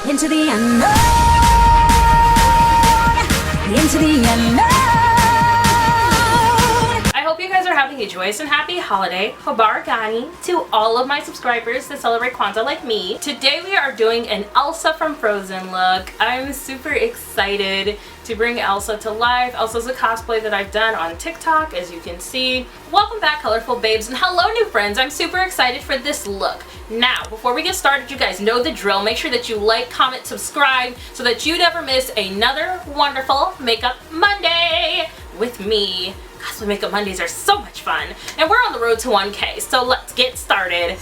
into the unknown, into the unknown. I hope you guys are having a joyous and happy holiday. Habarigani to all of my subscribers that celebrate Kwanzaa like me. Today we are doing an Elsa from Frozen look. I'm super excited to bring Elsa to life. Elsa's a cosplay that I've done on TikTok, as you can see. Welcome back, colorful babes, and hello new friends. I'm super excited for this look. Now, before we get started, you guys know the drill. Make sure that you like, comment, subscribe so that you never miss another wonderful Makeup Monday with me. Cosplay Makeup Mondays are so much fun. And we're on the road to 1K, so let's get started.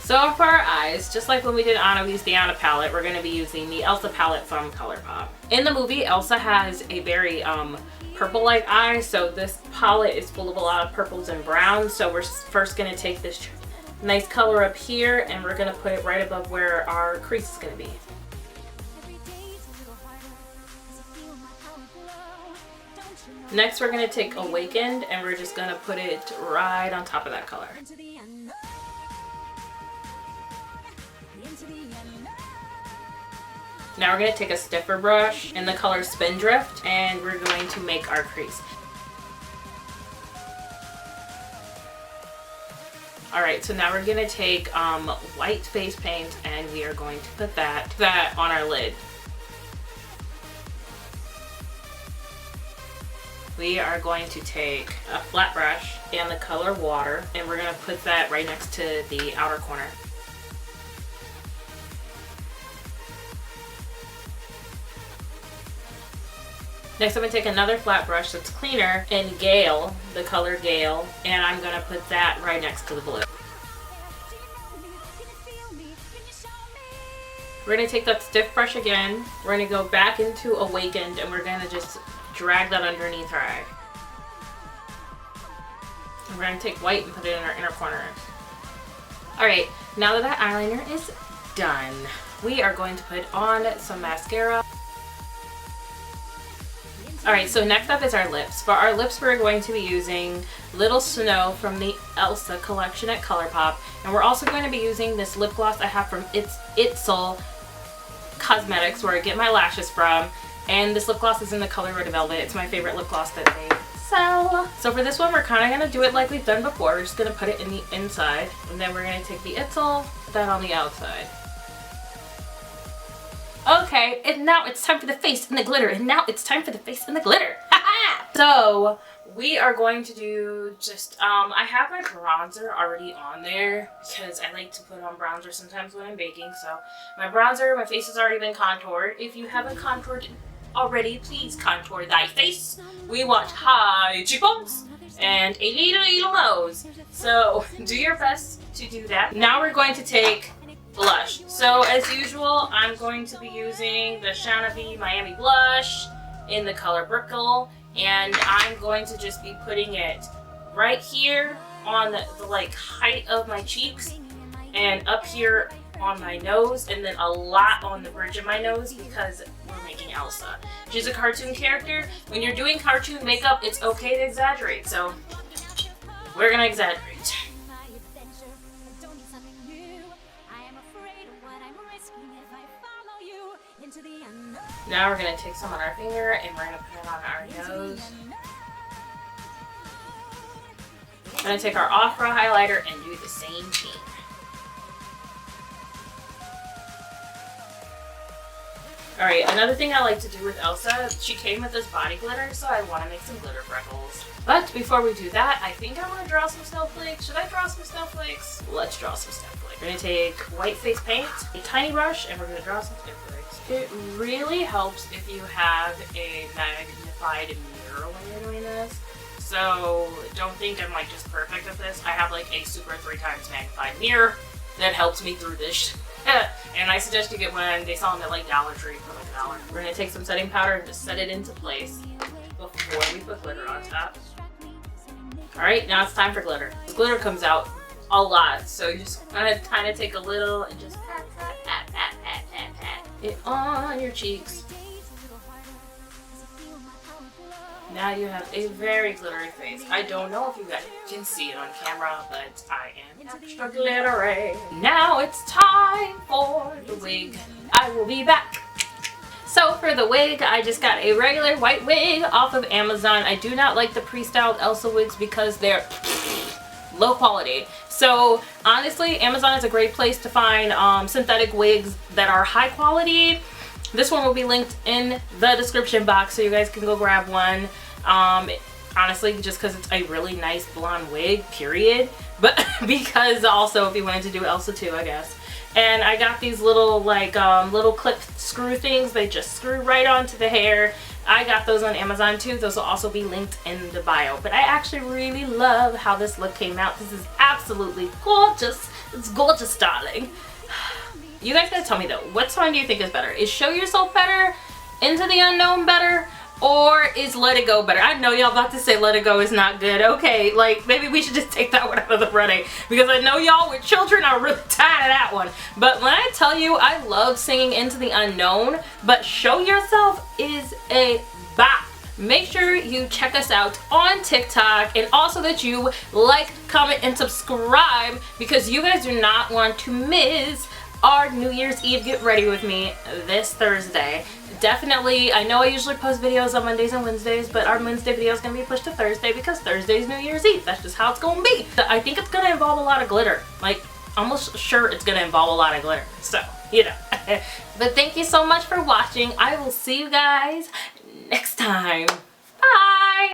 So for our eyes, just like when we did Anna, we used the Anna palette, we're going to be using the Elsa palette from ColourPop. In the movie, Elsa has a very purple-like eye, so this palette is full of a lot of purples and browns. So we're first going to take this nice color up here and we're going to put it right above where our crease is going to be. Next, we're going to take Awakened and we're just going to put it right on top of that color. Now we're going to take a stiffer brush in the color Spindrift and we're going to make our crease. Alright, so now we're going to take white face paint and we are going to put that on our lid. We are going to take a flat brush and the color Water and we're going to put that right next to the outer corner. Next, I'm going to take another flat brush that's cleaner in Gale, the color Gale, and I'm going to put that right next to the blue. We're going to take that stiff brush again. We're going to go back into Awakened and we're going to just drag that underneath her eye. And we're going to take white and put it in our inner corners. Alright, now that eyeliner is done, we are going to put on some mascara. Alright, so next up is our lips. For our lips, we're going to be using Little Snow from the Elsa collection at ColourPop. And we're also going to be using this lip gloss I have from Itzel Cosmetics, where I get my lashes from. And this lip gloss is in the color Red Velvet. It's my favorite lip gloss that they sell. So for this one, we're kind of going to do it like we've done before. We're just going to put it in the inside. And then we're going to take the Itzel, put that on the outside. Okay, and now it's time for the face and the glitter, and now it's time for the face and the glitter. So we are going to do just, I have my bronzer already on there because I like to put on bronzer sometimes when I'm baking. So my bronzer, my face has already been contoured. If you haven't contoured already, please contour thy face. We want high cheekbones and a little nose. So do your best to do that. Now we're going to take blush. So as usual, I'm going to be using the Shanabi Miami blush in the color Brickle, and I'm going to just be putting it right here on the like height of my cheeks and up here on my nose, and then a lot on the bridge of my nose because we're making Elsa. She's a cartoon character. When you're doing cartoon makeup, it's okay to exaggerate, so we're gonna exaggerate. Now we're going to take some on our finger and we're going to put it on our nose. I'm going to take our Opera highlighter and do the same thing. Alright, another thing I like to do with Elsa, she came with this body glitter, so I want to make some glitter freckles. But before we do that, I think I want to draw some snowflakes. Should I draw some snowflakes? Let's draw some snowflakes. We're going to take white face paint, a tiny brush, and we're going to draw some snowflakes. It really helps if you have a magnified mirror when you're doing this. So don't think I'm like just perfect at this. I have like a super 3x magnified mirror that helps me through this. And I suggest you get one. They sell them at like Dollar Tree for like $1. We're going to take some setting powder and just set it into place before we put glitter on top. Alright, now it's time for glitter. This glitter comes out a lot, so you just kind of take a little and just pat, pat, pat, pat, pat, pat, pat. it on your cheeks. Now you have a very glittery face. I don't know if you guys can see it on camera, but I am extra glittery. Now it's time for the wig. I will be back. So for the wig, I just got a regular white wig off of Amazon. I do not like the pre-styled Elsa wigs because they're low quality. So honestly, Amazon is a great place to find synthetic wigs that are high quality. This one will be linked in the description box so you guys can go grab one. Honestly, just because it's a really nice blonde wig, period. But because also if you wanted to do Elsa too, I guess. And I got these little like little clip screw things. They just screw right onto the hair. I got those on Amazon too. Those will also be linked in the bio. But I actually really love how this look came out. This is absolutely gorgeous. It's gorgeous, darling. You guys gotta tell me though, what song do you think is better? Is Show Yourself better? Into the Unknown better? Or is Let It Go better? I know y'all about to say Let It Go is not good. Okay, like maybe we should just take that one out of the running because I know y'all with children are really tired of that one. But when I tell you I love singing Into the Unknown, but Show Yourself is a bop. Make sure you check us out on TikTok and also that you like, comment, and subscribe because you guys do not want to miss our New Year's Eve Get Ready With Me this Thursday. Definitely, I know I usually post videos on Mondays and Wednesdays, but our Wednesday video is going to be pushed to Thursday because Thursday's New Year's Eve. That's just how it's going to be. I think it's going to involve a lot of glitter. Like, almost sure it's going to involve a lot of glitter. So, you know. But thank you so much for watching. I will see you guys next time. Bye!